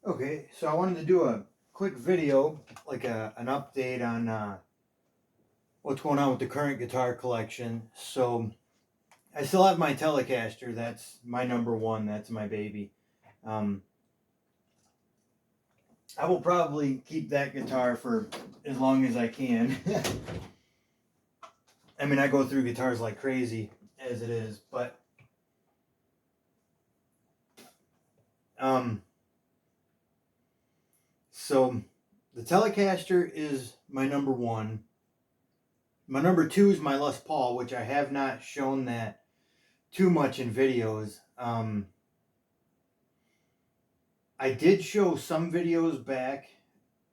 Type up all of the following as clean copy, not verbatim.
Okay, so I wanted to do a quick video, like an update on what's going on with the current guitar collection. So I still have my Telecaster. That's my number one. That's my baby. Um, I will probably keep that guitar for as long as I can. I mean, I go through guitars like crazy as it is, but um, so the Telecaster is my number one. My number two is my Les Paul, which I have not shown that too much in videos. I did show some videos back,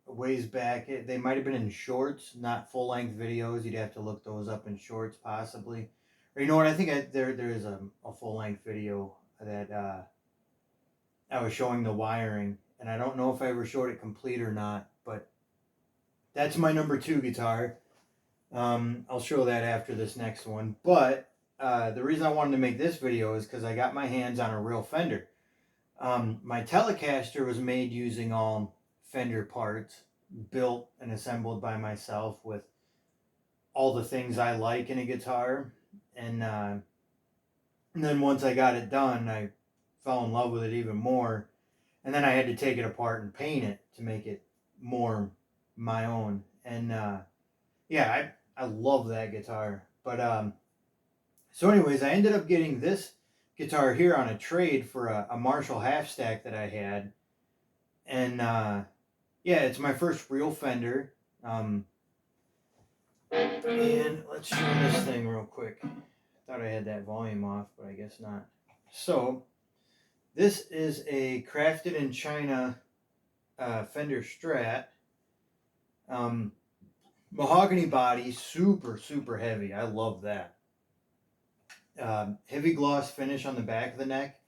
a ways back. They might have been in shorts, not full length videos. You'd have to look those up in shorts, possibly. Or you know what? I think there is a full length video that I was showing the wiring, and I don't know if I ever showed it complete or not. But that's my number two guitar. I'll show that after this next one. But the reason I wanted to make this video is because I got my hands on a real Fender. My Telecaster was made using all Fender parts, built and assembled by myself with all the things I like in a guitar. And then once I got it done, I fell in love with it even more. And then I had to take it apart and paint it to make it more my own. And yeah, I love that guitar. But so, anyways, I ended up getting this guitar here on a trade for a Marshall half stack that I had, and yeah, it's my first real Fender. And let's show this thing real quick. Thought I had that volume off, but I guess not. So this is a crafted in China Fender Strat. Mahogany body, super heavy. I love that. Heavy gloss finish on the back of the neck,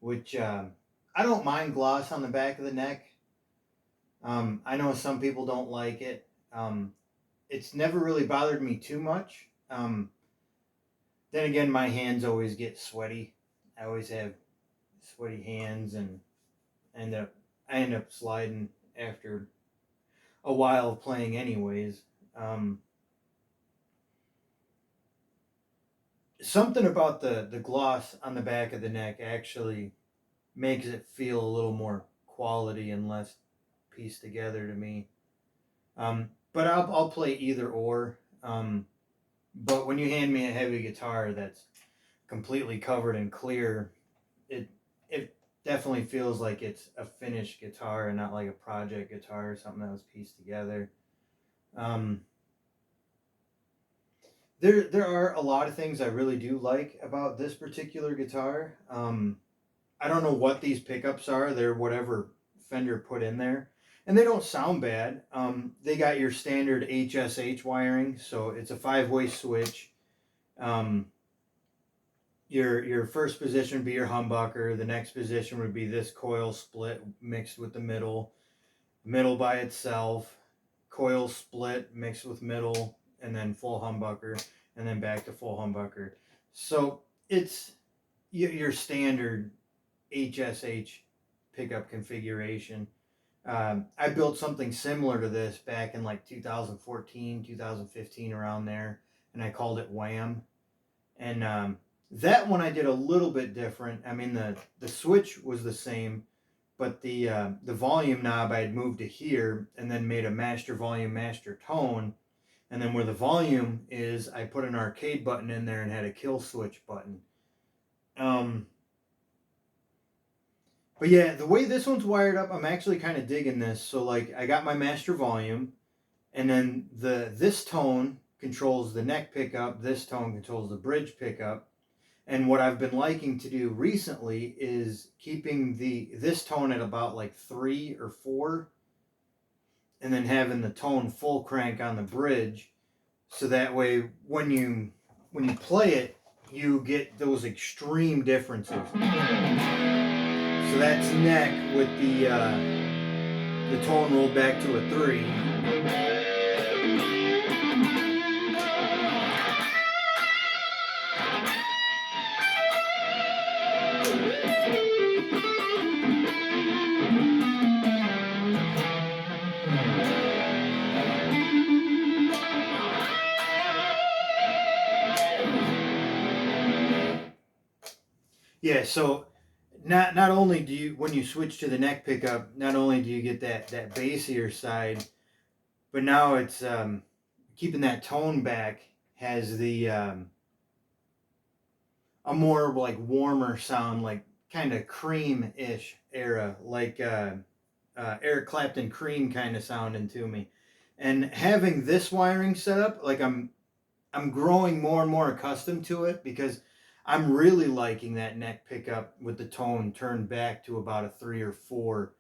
which I don't mind gloss on the back of the neck. I know some people don't like it. It's never really bothered me too much. Then again, my hands always get sweaty. I always have sweaty hands, and I end up sliding after a while of playing, anyways. Something about the gloss on the back of the neck actually makes it feel a little more quality and less pieced together to me. But I'll play either or. But when you hand me a heavy guitar that's completely covered in clear, it it definitely feels like it's a finished guitar and not like a project guitar or something that was pieced together. Um, there are a lot of things I really do like about this particular guitar. I don't know what these pickups are. They're whatever Fender put in there. And they don't sound bad. They got your standard HSH wiring, so it's a 5-way switch. Um, your first position would be your humbucker. The next position would be this coil split mixed with the middle by itself, coil split mixed with middle, and then full humbucker, and then back to full humbucker. So it's your standard HSH pickup configuration. I built something similar to this back in like 2014, 2015, around there, and I called it Wham. And that one I did a little bit different. I mean, the switch was the same, but the volume knob I had moved to here, and then made a master volume, master tone. And then where the volume is, I put an arcade button in there and had a kill switch button. But yeah, the way this one's wired up, I'm actually kind of digging this. So like, I got my master volume, and then this tone controls the neck pickup, this tone controls the bridge pickup. And what I've been liking to do recently is keeping this tone at about like 3 or 4, and then having the tone full crank on the bridge, so that way when you play it, you get those extreme differences. So that's neck with the tone rolled back to a 3. Yeah, so not only do you, when you switch to the neck pickup, not only do you get that bassier side, but now it's keeping that tone back, has the a more like warmer sound, like kind of cream-ish era, like Eric Clapton Cream kind of sounding to me. And having this wiring set up, like I'm growing more and more accustomed to it, because I'm really liking that neck pickup with the tone turned back to about a 3 or 4.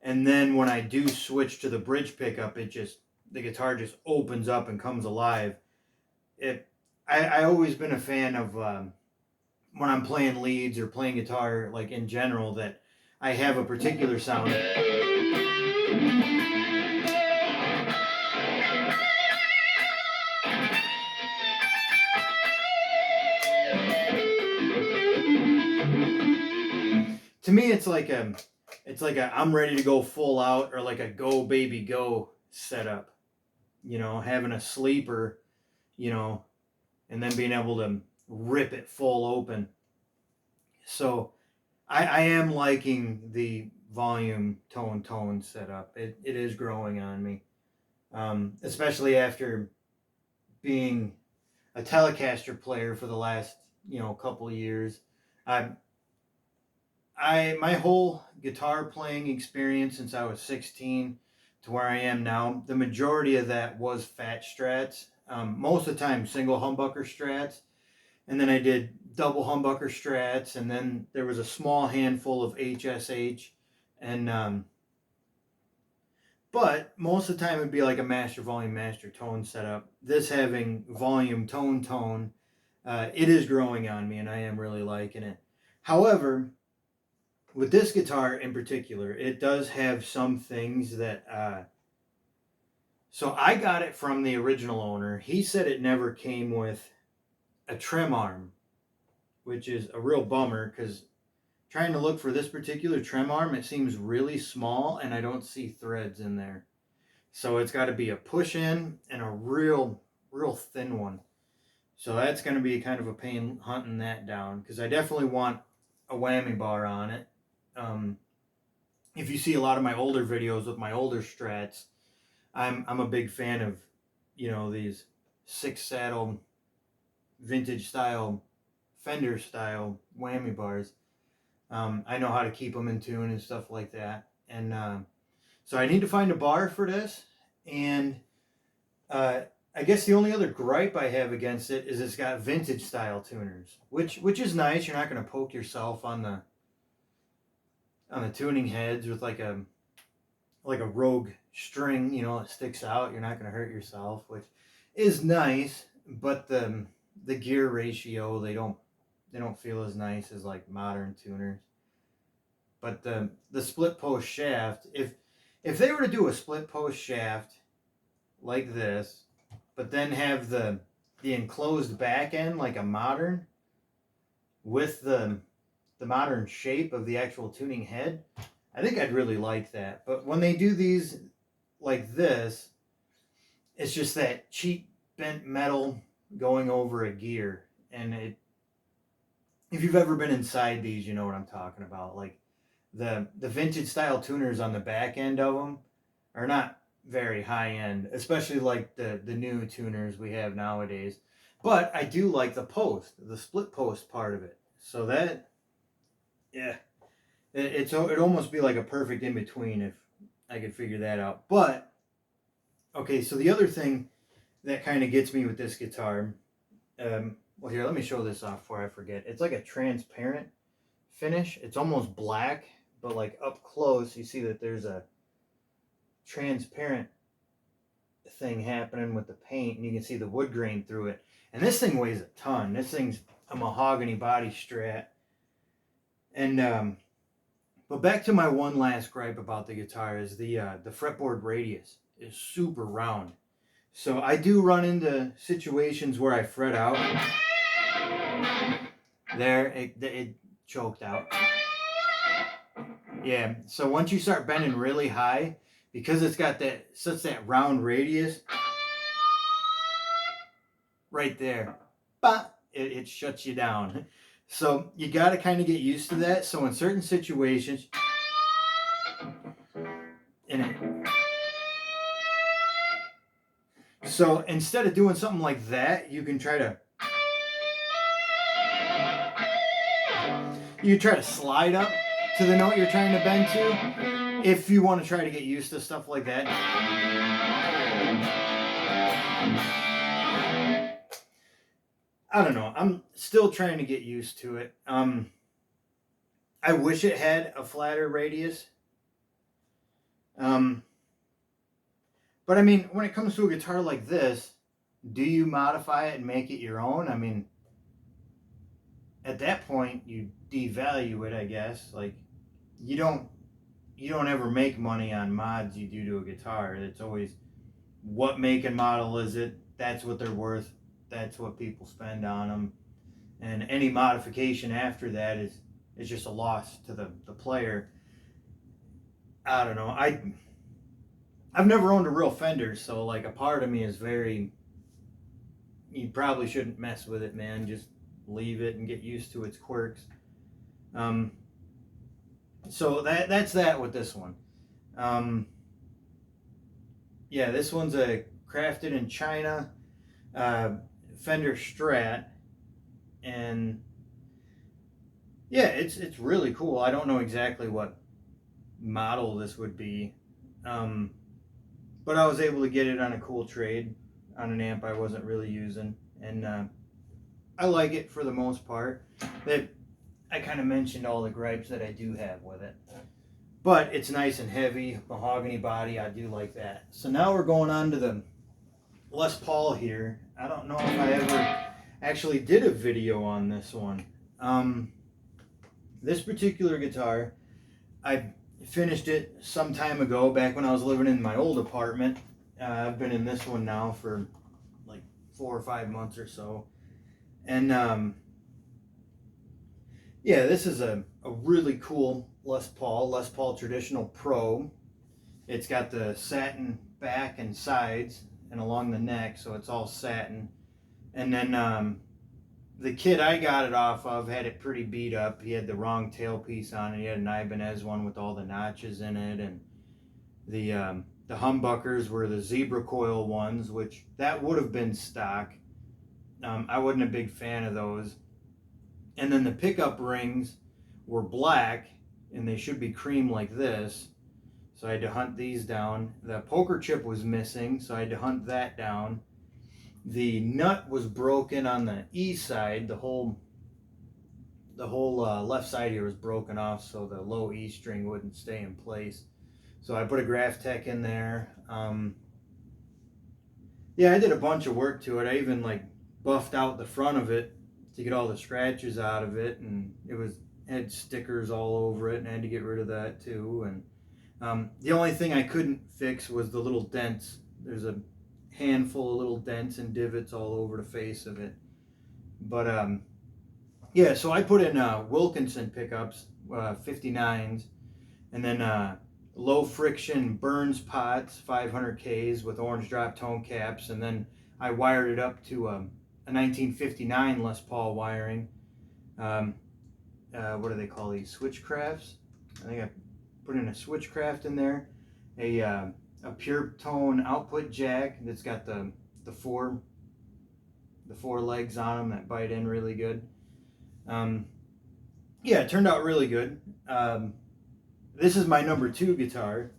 And then when I do switch to the bridge pickup, the guitar just opens up and comes alive. It I always been a fan of when I'm playing leads or playing guitar, like in general, that I have a particular sound. To me, it's like a I'm ready to go full out, or like a go baby go setup. Having a sleeper, you know, and then being able to rip it full open. So I am liking the volume tone setup. It is growing on me, especially after being a Telecaster player for the last couple of years. I my whole guitar playing experience since I was 16 to where I am now, the majority of that was fat strats. Most of the time, single humbucker strats, and then I did double humbucker strats, and then there was a small handful of HSH, and but most of the time it'd be like a master volume, master tone setup. This having volume, tone, it is growing on me, and I am really liking it. However, with this guitar in particular, it does have some things that. So I got it from the original owner. He said it never came with a trim arm, which is a real bummer, because trying to look for this particular trim arm, it seems really small and I don't see threads in there. So it's got to be a push in and a real thin one. So that's going to be kind of a pain hunting that down, because I definitely want a whammy bar on it. If you see a lot of my older videos with my older strats, I'm a big fan of these 6 saddle vintage style Fender style whammy bars. I know how to keep them in tune and stuff like that. And so I need to find a bar for this. And I guess the only other gripe I have against it is it's got vintage style tuners, which is nice. You're not going to poke yourself on the tuning heads with like a rogue string, that sticks out. You're not going to hurt yourself, which is nice. But the gear ratio, they don't feel as nice as like modern tuners. But the split post shaft, if they were to do a split post shaft like this, but then have the enclosed back end like a modern, with the modern shape of the actual tuning head, I think I'd really like that. But when they do these like this, it's just that cheap bent metal going over a gear. And if you've ever been inside these, you know what I'm talking about. Like the vintage style tuners on the back end of them are not very high end, especially like the new tuners we have nowadays. But I do like the split post part of it. So that, yeah, it'd almost be like a perfect in between if I could figure that out. But okay, so the other thing that kind of gets me with this guitar, well, here, let me show this off before I forget. It's like a transparent finish. It's almost black, but like up close, you see that there's a transparent thing happening with the paint, and you can see the wood grain through it. And this thing weighs a ton. This thing's a mahogany body strat. And but back to my one last gripe about the guitar is the fretboard radius is super round. So I do run into situations where I fret out. There, it choked out. Yeah, so once you start bending really high, because it's got that round radius, right there, it shuts you down. So you got to kind of get used to that. So in certain situations, in it, so instead of doing something like that, you try to slide up to the note you're trying to bend to. If you want to try to get used to stuff like that. I don't know. I'm still trying to get used to it. I wish it had a flatter radius. But I mean, when it comes to a guitar like this, do you modify it and make it your own? I mean, at that point, you devalue it, I guess. Like, you don't ever make money on mods you do to a guitar. It's always what make and model is it? That's what they're worth. That's what people spend on them. And any modification after that is just a loss to the player. I don't know. I've never owned a real Fender, so like a part of me is very. You probably shouldn't mess with it, man. Just leave it and get used to its quirks. So that's that with this one. Yeah, this one's a crafted in China Fender Strat, and yeah, it's really cool. I don't know exactly what model this would be, but I was able to get it on a cool trade on an amp I wasn't really using, and I like it for the most part. I kind of mentioned all the gripes that I do have with it, but it's nice and heavy, mahogany body. I do like that. So now we're going on to the Les Paul here. I don't know if I ever actually did a video on this one. This particular guitar, I finished it some time ago, back when I was living in my old apartment. I've been in this one now for like 4 or 5 months or so. And yeah, this is a really cool Les Paul Traditional Pro. It's got the satin back and sides and along the neck, so it's all satin. And then the kid I got it off of had it pretty beat up. He had the wrong tailpiece on it. He had an Ibanez one with all the notches in it, and the humbuckers were the zebra coil ones, which that would have been stock. I wasn't a big fan of those. And then the pickup rings were black, and they should be cream like this. So I had to hunt these down. The poker chip was missing, so I had to hunt that down. The nut was broken on the E side. The whole left side here was broken off, so the low E string wouldn't stay in place. So I put a Graph Tech in there. Yeah, I did a bunch of work to it. I even like buffed out the front of it to get all the scratches out of it, and it had stickers all over it, and I had to get rid of that too. And the only thing I couldn't fix was the little dents. There's a handful of little dents and divots all over the face of it. But yeah, so I put in Wilkinson pickups, 59s, and then low friction Burns pots, 500Ks with orange drop tone caps, and then I wired it up to a 1959 Les Paul wiring. What do they call these? Switchcrafts? I think I put in a switchcraft in there. A pure tone output jack that's got the four legs on them that bite in really good. Yeah, it turned out really good. This is my number 2 guitar.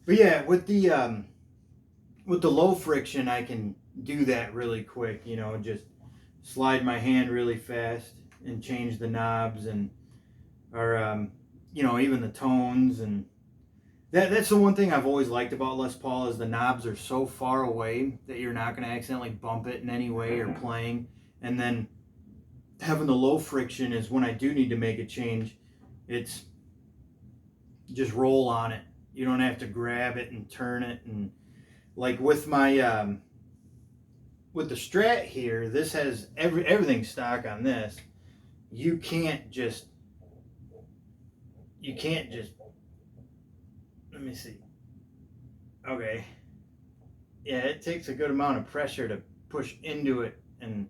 But yeah, with the low friction, I can do that really quick. You know, just slide my hand really fast and change the knobs, and or you know, even the tones, and That's the one thing I've always liked about Les Paul is the knobs are so far away that you're not going to accidentally bump it in any way or playing. And then having the low friction is when I do need to make a change, it's just roll on it. You don't have to grab it and turn it. And like with my with the Strat here, this has everything stock on this. You can't just let me see. Okay. Yeah, it takes a good amount of pressure to push into it, and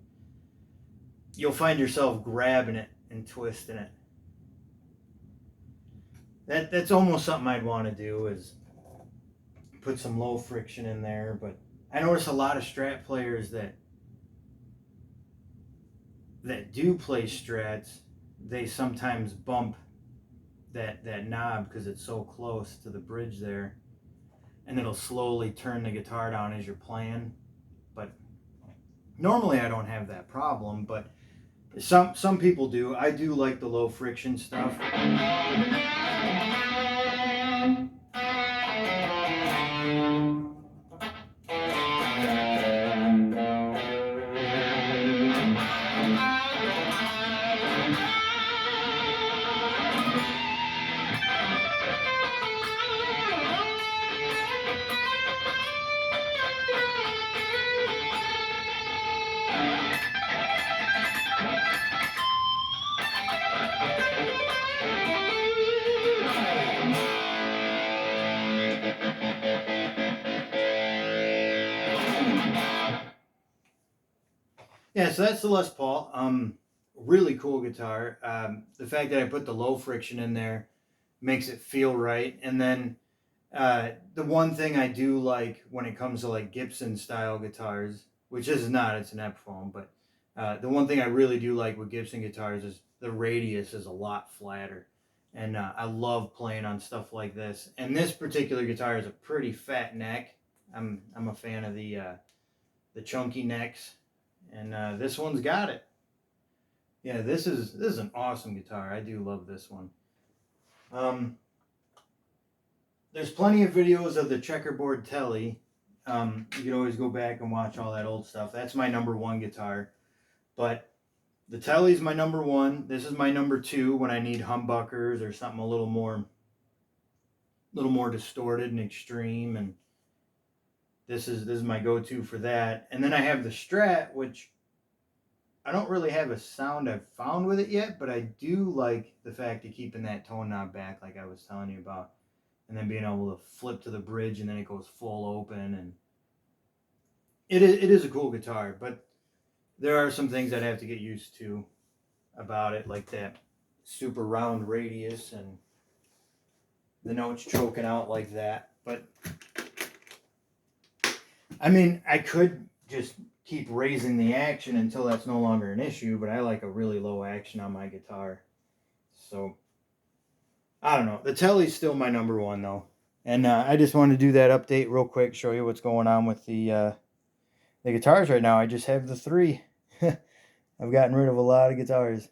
you'll find yourself grabbing it and twisting it. That's almost something I'd want to do is put some low friction in there. But I notice a lot of Strat players that do play Strats, they sometimes bump that knob because it's so close to the bridge there, and it'll slowly turn the guitar down as you're playing. But normally I don't have that problem, but some people do. I do like the low friction stuff. Yeah, so that's the Les Paul. Really cool guitar. The fact that I put the low friction in there makes it feel right. And then the one thing I do like when it comes to like Gibson style guitars, which is not, it's an Epiphone, but the one thing I really do like with Gibson guitars is the radius is a lot flatter. And I love playing on stuff like this. And this particular guitar is a pretty fat neck. I'm a fan of the chunky necks, and this one's got it. Yeah, this is an awesome guitar. I do love this one. There's plenty of videos of the checkerboard telly. You can always go back and watch all that old stuff. That's my number one guitar. But the telly's my number one. This is my number two when I need humbuckers or something a little more distorted and extreme. And this is my go-to for that. And then I have the Strat, which I don't really have a sound I've found with it yet, but I do like the fact of keeping that tone knob back like I was telling you about. And then being able to flip to the bridge and then it goes full open. And it is a cool guitar, but there are some things I'd have to get used to about it, like that super round radius and the notes choking out like that. But I mean, I could just keep raising the action until that's no longer an issue, but I like a really low action on my guitar. So I don't know. The telly's still my number one though. And I just want to do that update real quick, show you what's going on with the guitars right now. I just have the three. I've gotten rid of a lot of guitars.